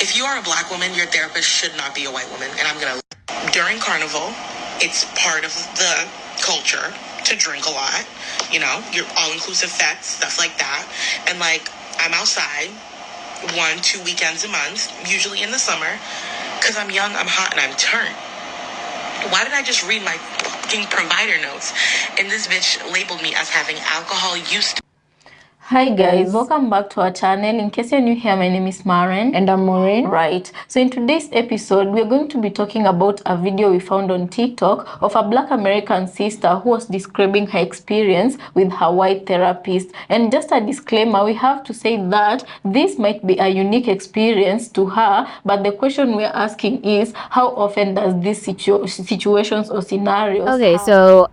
if you are a black woman, your therapist should not be a white woman. And I'm going to, during carnival, it's part of the culture to drink a lot, you know, your all-inclusive fets, stuff like that. And like, I'm outside 1-2 weekends a month, usually in the summer, because I'm young, I'm hot, and I'm turned. Why did I just read my fucking provider notes? And this bitch labeled me as having alcohol use. Hi guys, welcome back to our channel. In case you're new here, my name is Maren. And I'm Maureen. Right. So in today's episode, we're going to be talking about a video we found on TikTok of a Black American sister who was describing her experience with her white therapist. And just a disclaimer, we have to say that this might be a unique experience to her, but the question we're asking is, how often does these situations or scenarios Okay, so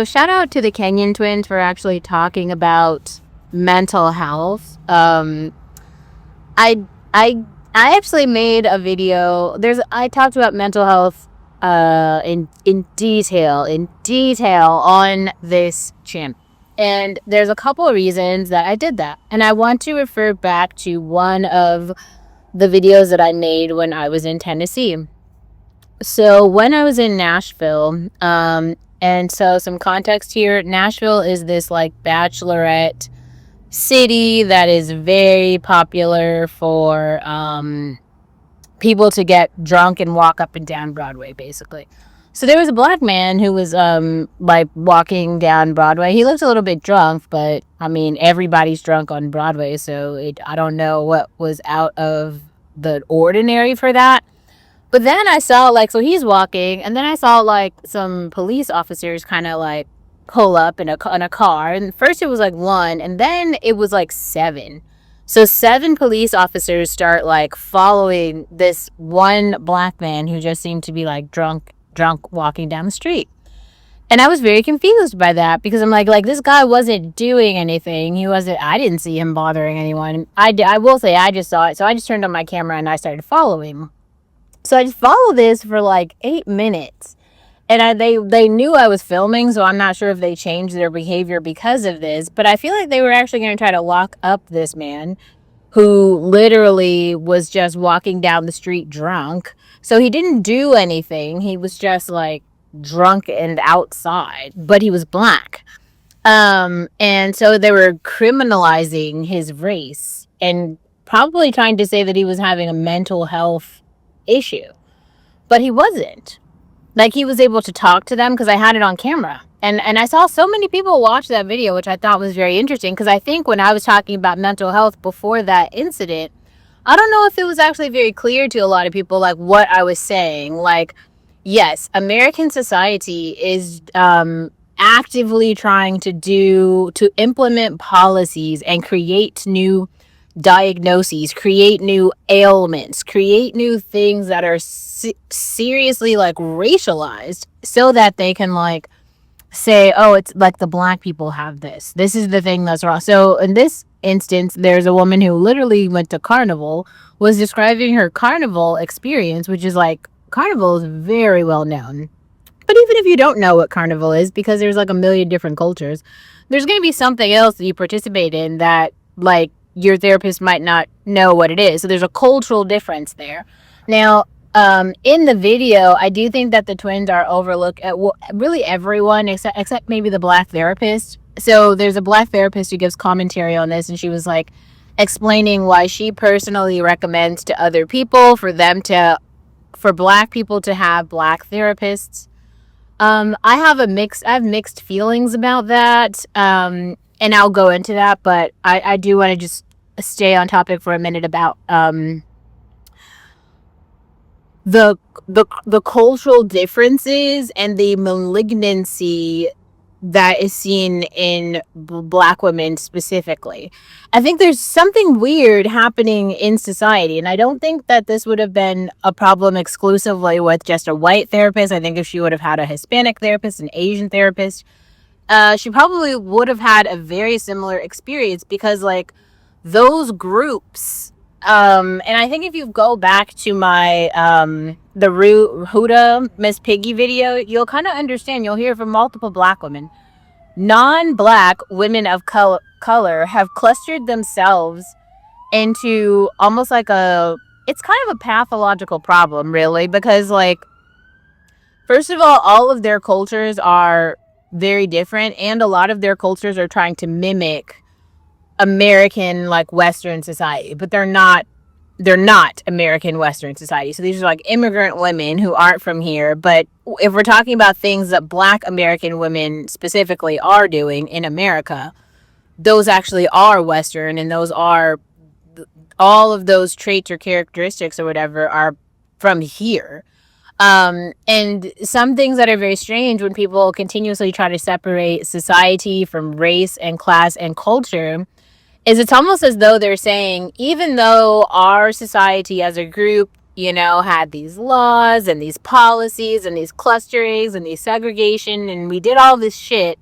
shout out to the Kenyan twins for actually talking about mental health. I actually made a video. I talked about mental health in detail on this channel. And there's a couple of reasons that I did that. And I want to refer back to one of the videos that I made when I was in Tennessee. So when I was in Nashville, and so some context here, Nashville is this like bachelorette city that is very popular for people to get drunk and walk up and down Broadway, basically. So there was a black man who was like walking down Broadway. He looked a little bit drunk, but I mean, everybody's drunk on Broadway, so I don't know what was out of the ordinary for that. But then I saw so he's walking, and then I saw like some police officers kind of like pull up in a car. And first it was like one, and then it was like 7. So 7 police officers start like following this one black man who just seemed to be like drunk walking down the street. And I was very confused by that because I'm like this guy wasn't doing anything. I didn't see him bothering anyone. I will say I just saw it. So I just turned on my camera and I started following. So I just followed this for like 8 minutes. And they knew I was filming, so I'm not sure if they changed their behavior because of this. But I feel like they were actually going to try to lock up this man who literally was just walking down the street drunk. So he didn't do anything. He was just like drunk and outside, but he was black. And so they were criminalizing his race and probably trying to say that he was having a mental health issue. But he wasn't. Like, he was able to talk to them because I had it on camera. And I saw so many people watch that video, which I thought was very interesting. Because I think when I was talking about mental health before that incident, I don't know if it was actually very clear to a lot of people, like, what I was saying. Like, yes, American society is actively trying to implement policies and create new diagnoses, create new ailments, create new things that are seriously like racialized so that they can like say, oh, it's like the black people have this. This is the thing that's wrong. So in this instance, there's a woman who literally went to Carnival, was describing her Carnival experience, which is like, Carnival is very well known. But even if you don't know what Carnival is, because there's like a million different cultures, there's going to be something else that you participate in that like your therapist might not know what it is. So there's a cultural difference there. Now, in the video, I do think that the twins are overlooked at really everyone except maybe the black therapist. So there's a black therapist who gives commentary on this, and she was like explaining why she personally recommends to other people for black people to have black therapists. I have mixed feelings about that. And I'll go into that, but I do want to just stay on topic for a minute about the cultural differences and the malignancy that is seen in black women specifically. I think there's something weird happening in society, and I don't think that this would have been a problem exclusively with just a white therapist. I think if she would have had a Hispanic therapist, an Asian therapist, she probably would have had a very similar experience because like those groups, and I think if you go back to my the Huda Miss Piggy video, you'll kind of understand. You'll hear from multiple black women. Non-black women of color have clustered themselves into almost like a it's kind of a pathological problem, really, because, like, first of all of their cultures are very different, and a lot of their cultures are trying to mimic American, like, Western society, but they're not American Western society. So these are like immigrant women who aren't from here. But if we're talking about things that Black American women specifically are doing in America, those actually are Western, and those are all of those traits or characteristics or whatever are from here. And some things that are very strange when people continuously try to separate society from race and class and culture is it's almost as though they're saying, even though our society as a group, you know, had these laws and these policies and these clusterings and these segregation, and we did all this shit,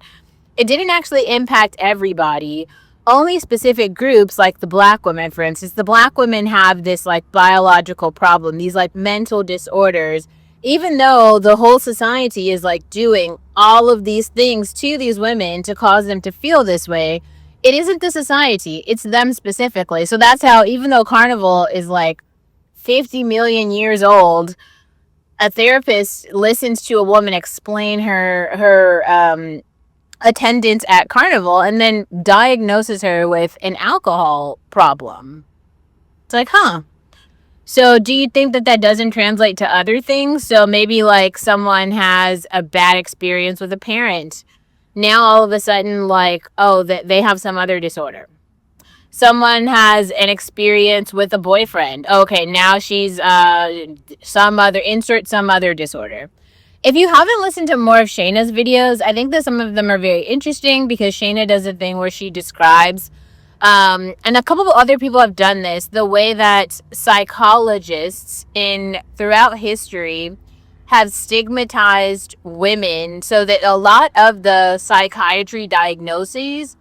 it didn't actually impact everybody. Only specific groups, like the Black women, for instance, the Black women have this like biological problem, these like mental disorders, even though the whole society is like doing all of these things to these women to cause them to feel this way. It isn't the society, it's them specifically. So that's how, even though Carnival is like 50 million years old, a therapist listens to a woman explain her attendance at Carnival and then diagnoses her with an alcohol problem. It's like, huh. So do you think that that doesn't translate to other things? So maybe like someone has a bad experience with a parent. Now all of a sudden, like, oh, that they have some other disorder. Someone has an experience with a boyfriend. Okay, now she's some other disorder. If you haven't listened to more of Shayna's videos, I think that some of them are very interesting because Shayna does a thing where she describes, and a couple of other people have done this, the way that psychologists throughout history have stigmatized women, so that a lot of the psychiatry diagnoses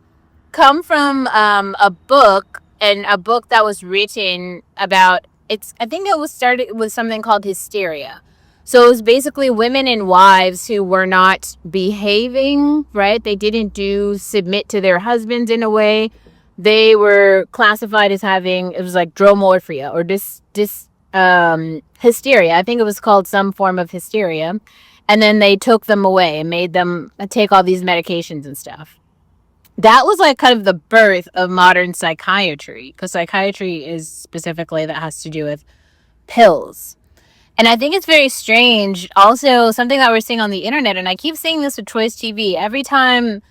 come from a book, and a book that was written about, I think it was started with something called hysteria. So it was basically women and wives who were not behaving right. They didn't submit to their husbands in a way. They were classified as having, it was like dromorphia or hysteria. I think it was called some form of hysteria. And then they took them away and made them take all these medications and stuff. That was like kind of the birth of modern psychiatry, because psychiatry is specifically that has to do with pills. And I think it's very strange. Also, something that we're seeing on the internet, and I keep seeing this with Choice TV, every time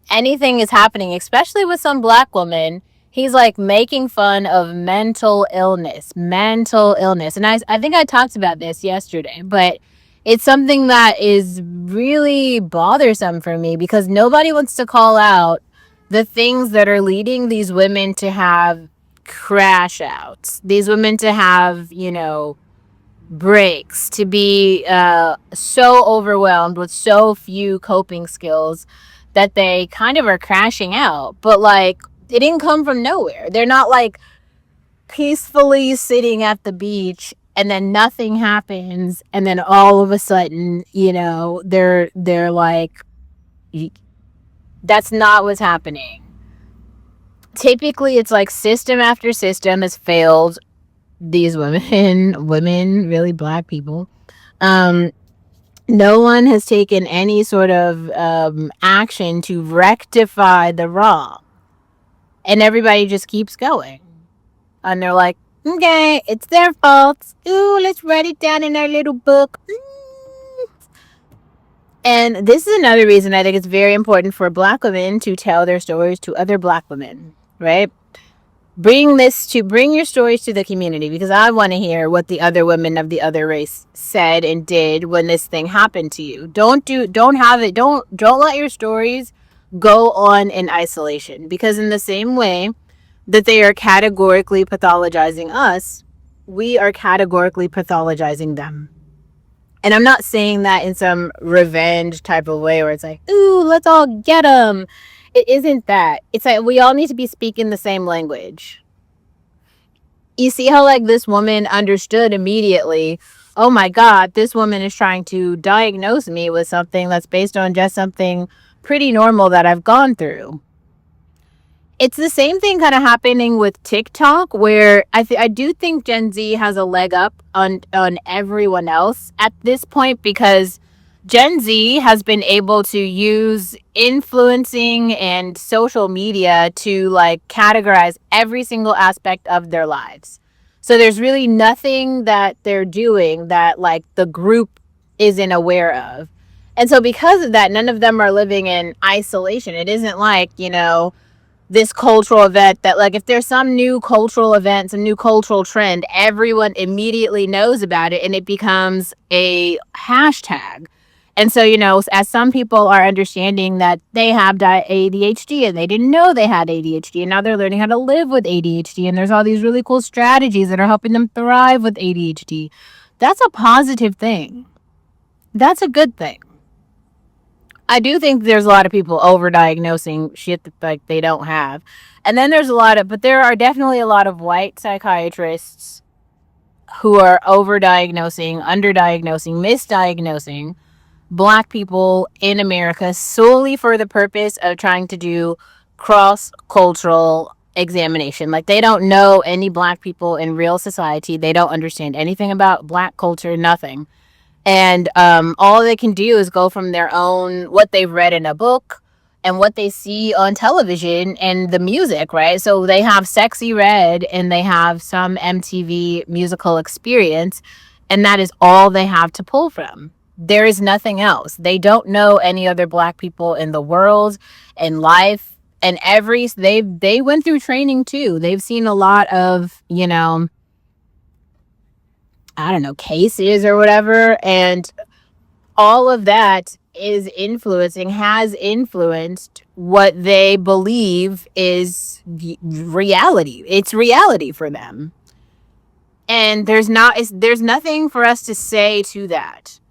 anything is happening, especially with some Black woman, he's like making fun of mental illness. And I think I talked about this yesterday, but it's something that is really bothersome for me because nobody wants to call out the things that are leading these women to have crash outs, these women to have, you know, breaks, to be so overwhelmed with so few coping skills that they kind of are crashing out. But like, it didn't come from nowhere. They're not like peacefully sitting at the beach and then nothing happens, and then all of a sudden, you know, they're like, that's not what's happening. Typically, it's like system after system has failed these women, really Black people. No one has taken any sort of action to rectify the wrong. And everybody just keeps going. And they're like, okay, it's their fault. Ooh, let's write it down in our little book. And this is another reason I think it's very important for Black women to tell their stories to other Black women, right? Bring your stories to the community, because I want to hear what the other women of the other race said and did when this thing happened to you. Don't let your stories go on in isolation, because in the same way that they are categorically pathologizing us, we are categorically pathologizing them. And I'm not saying that in some revenge type of way where it's like, ooh, let's all get them. It isn't that. It's like we all need to be speaking the same language. You see how like this woman understood immediately, oh my God, this woman is trying to diagnose me with something that's based on just something pretty normal that I've gone through. It's the same thing kind of happening with TikTok, where I do think Gen Z has a leg up on everyone else at this point, because Gen Z has been able to use influencing and social media to like categorize every single aspect of their lives. So there's really nothing that they're doing that like the group isn't aware of. And so because of that, none of them are living in isolation. It isn't like, this cultural event that like if there's some new cultural event, some new cultural trend, everyone immediately knows about it and it becomes a hashtag. And so, as some people are understanding that they have ADHD and they didn't know they had ADHD, and now they're learning how to live with ADHD, and there's all these really cool strategies that are helping them thrive with ADHD. That's a positive thing. That's a good thing. I do think there's a lot of people overdiagnosing shit that like they don't have. And then but there are definitely a lot of white psychiatrists who are overdiagnosing, underdiagnosing, misdiagnosing Black people in America solely for the purpose of trying to do cross-cultural examination. Like they don't know any Black people in real society. They don't understand anything about Black culture, nothing. And all they can do is go from their own, what they've read in a book and what they see on television and the music, right? So they have Sexy Red and they have some MTV musical experience, and that is all they have to pull from. There is nothing else. They don't know any other Black people in the world and life. And they went through training too. They've seen a lot of, I don't know, cases or whatever. And all of that has influenced what they believe is reality. It's reality for them. And there's nothing for us to say to that.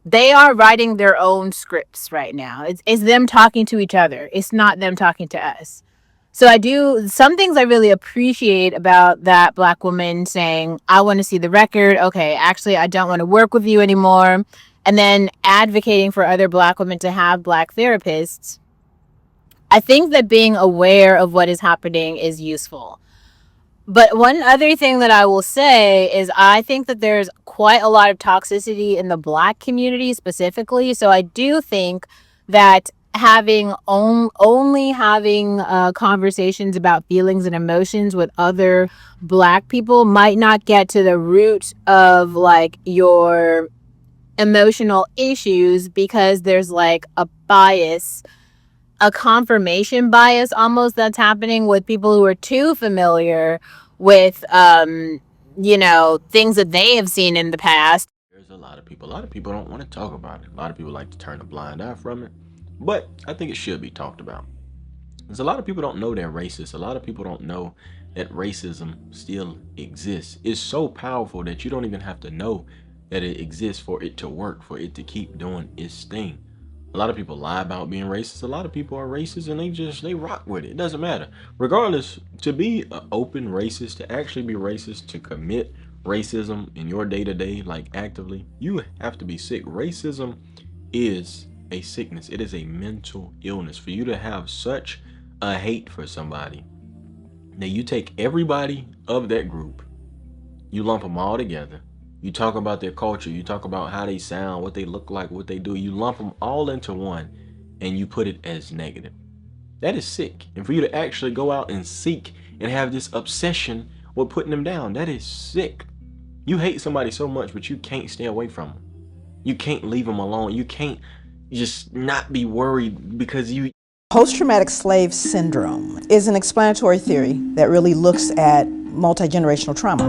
They are writing their own scripts right now. It's them talking to each other. It's not them talking to us. So some things I really appreciate about that Black woman saying, I want to see the record. Okay, actually, I don't want to work with you anymore. And then advocating for other Black women to have Black therapists. I think that being aware of what is happening is useful. But one other thing that I will say is I think that there's quite a lot of toxicity in the Black community specifically. So I do think that only having conversations about feelings and emotions with other Black people might not get to the root of like your emotional issues, because there's like a bias, a confirmation bias almost that's happening with people who are too familiar with things that they have seen in the past. There's a lot of people don't want to talk about it. A lot of people like to turn a blind eye from it. But I think it should be talked about. Because a lot of people don't know they're racist. A lot of people don't know that racism still exists. It's so powerful that you don't even have to know that it exists for it to work, for it to keep doing its thing. A lot of people lie about being racist. A lot of people are racist and they rock with it. It doesn't matter. Regardless, to be an open racist, to actually be racist, to commit racism in your day-to-day, like actively, you have to be sick. Racism is a sickness. It is a mental illness. For you to have such a hate for somebody, now you take everybody of that group, you lump them all together, you talk about their culture, you talk about how they sound, what they look like, what they do, you lump them all into one and you put it as negative. That is sick. And for you to actually go out and seek and have this obsession with putting them down, that is sick. You hate somebody so much, but you can't stay away from them. You can't leave them alone. You can't just not be worried because you... Post-traumatic slave syndrome is an explanatory theory that really looks at multi-generational trauma.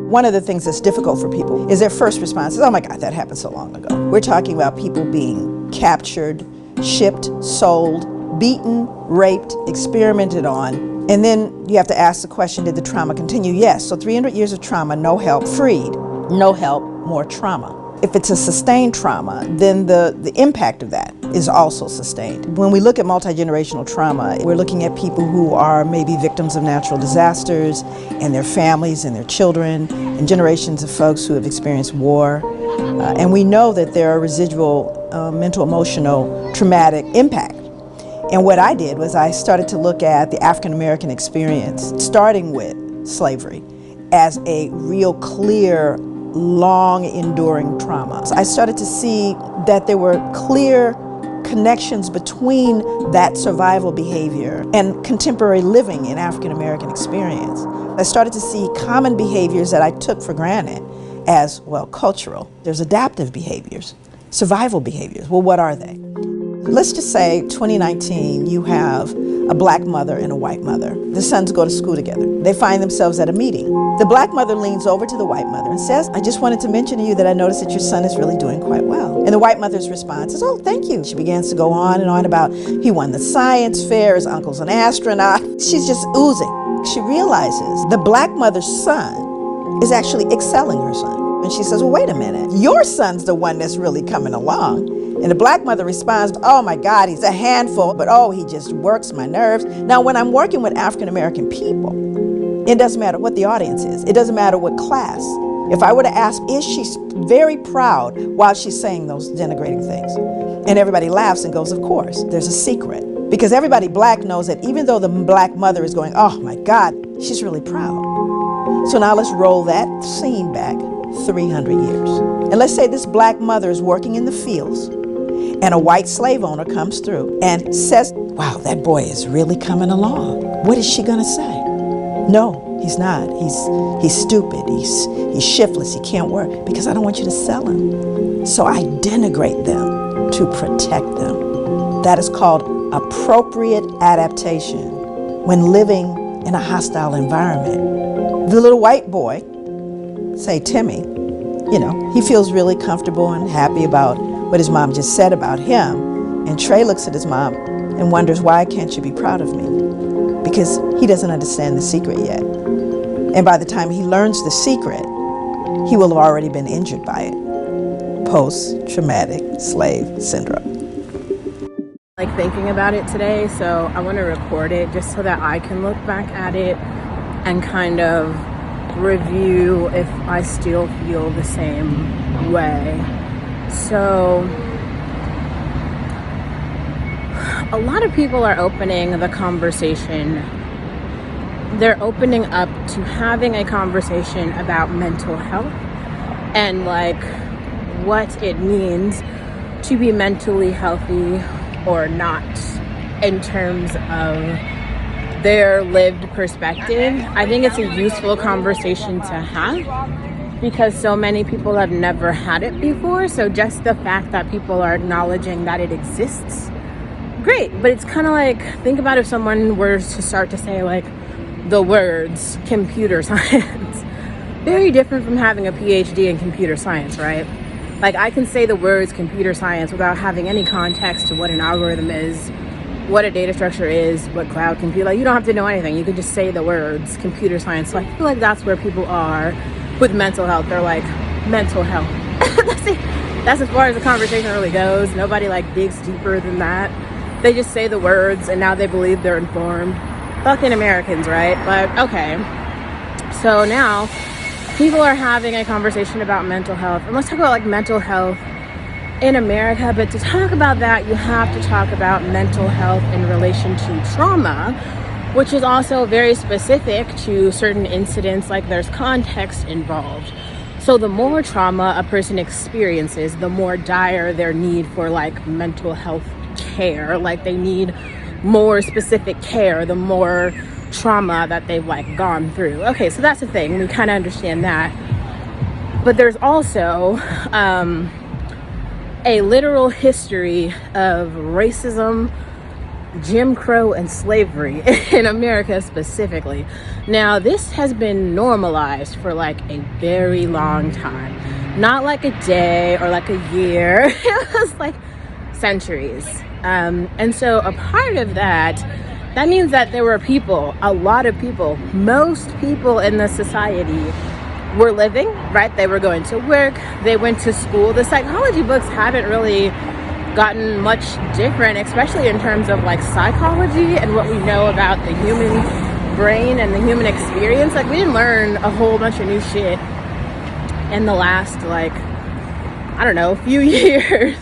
One of the things that's difficult for people is their first response is, oh my God, that happened so long ago. We're talking about people being captured, shipped, sold, beaten, raped, experimented on. And then you have to ask the question, did the trauma continue? Yes. So 300 years of trauma, no help, freed. No help, more trauma. If it's a sustained trauma, then the impact of that is also sustained. When we look at multi-generational trauma, we're looking at people who are maybe victims of natural disasters and their families and their children and generations of folks who have experienced war. And we know that there are residual mental, emotional, traumatic impact. And what I did was I started to look at the African American experience, starting with slavery, as a real clear, long enduring trauma. So I started to see that there were clear connections between that survival behavior and contemporary living in African American experience. I started to see common behaviors that I took for granted as, well, cultural. There's adaptive behaviors, survival behaviors. Well, what are they? Let's just say 2019, you have a black mother and a white mother. The sons go to school together. They find themselves at a meeting. The black mother leans over to the white mother and says, I just wanted to mention to you that I noticed that your son is really doing quite well. And the white mother's response is, oh, thank you. She begins to go on and on about he won the science fair, his uncle's an astronaut. She's just oozing. She realizes the black mother's son is actually excelling her son. And she says, well, wait a minute. Your son's the one that's really coming along. And the black mother responds, oh my God, he's a handful, but oh, he just works my nerves. Now, when I'm working with African American people, it doesn't matter what the audience is. It doesn't matter what class. If I were to ask, is she very proud while she's saying those denigrating things? And everybody laughs and goes, of course. There's a secret. Because everybody black knows that even though the black mother is going, oh my God, she's really proud. So now let's roll that scene back 300 years. And let's say this black mother is working in the fields and a white slave owner comes through and says, wow, that boy is really coming along. What is she gonna say? No, he's not. He's stupid. He's shiftless. He can't work because I don't want you to sell him. So I denigrate them to protect them. That is called appropriate adaptation when living in a hostile environment. The little white boy, say Timmy, he feels really comfortable and happy about what his mom just said about him. And Trey looks at his mom and wonders, why can't you be proud of me? Because he doesn't understand the secret yet. And by the time he learns the secret, he will have already been injured by it. Post-traumatic slave syndrome. Like thinking about it today, so I want to record it just so that I can look back at it and kind of review if I still feel the same way. So a lot of people are opening the conversation. They're opening up to having a conversation about mental health and like what it means to be mentally healthy or not in terms of their lived perspective. I think it's a useful conversation to have because so many people have never had it before. So just the fact that people are acknowledging that it exists, great. But it's kind of like, think about if someone were to start to say like the words computer science. Very different from having a PhD in computer science, right? Like I can say the words computer science without having any context to what an algorithm is, what a data structure is, what cloud computing, like you don't have to know anything. You can just say the words computer science. So I feel like that's where people are with mental health. They're like, mental health. That's as far as the conversation really goes. Nobody like digs deeper than that. They just say the words and now they believe they're informed. Fucking Americans, right? But okay. So now people are having a conversation about mental health. And let's talk about like mental health in America. But to talk about that, you have to talk about mental health in relation to trauma, which is also very specific to certain incidents. Like there's context involved. So the more trauma a person experiences, the more dire their need for like mental health care. Like they need more specific care, the more trauma that they've like gone through. Okay, so that's the thing. We kind of understand that. But there's also a literal history of racism, Jim Crow, and slavery in America specifically. Now, this has been normalized for like a very long time. Not like a day or like a year. It was like centuries. And so a part of that means that there were people, a lot of people, most people in the society were living, right? They were going to work, they went to school. The psychology books haven't really gotten much different, especially in terms of like psychology and what we know about the human brain and the human experience. Like we didn't learn a whole bunch of new shit in the last like, I don't know, few years.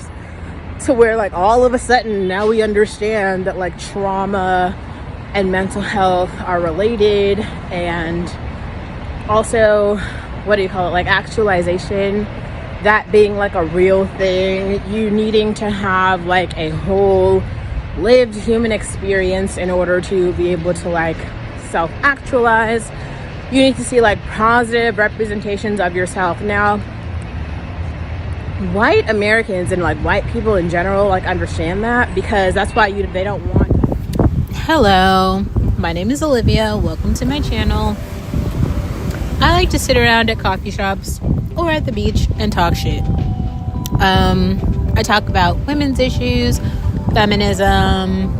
to where like all of a sudden now we understand that like trauma and mental health are related, and also, what do you call it, like actualization, that being like a real thing, you needing to have like a whole lived human experience in order to be able to like self-actualize. You need to see like positive representations of yourself. Now, white Americans and like white people in general like understand that, because that's why they don't want. Hello, my name is Olivia. Welcome to my channel. I like to sit around at coffee shops or at the beach and talk shit. I talk about women's issues, feminism,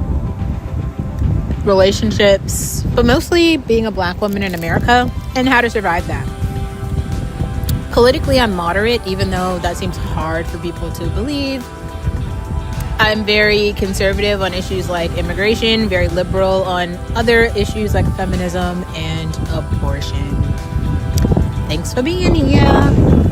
relationships, but mostly being a black woman in America and how to survive that. Politically, I'm moderate, even though that seems hard for people to believe. I'm very conservative on issues like immigration, very liberal on other issues like feminism and abortion. Thanks for being here.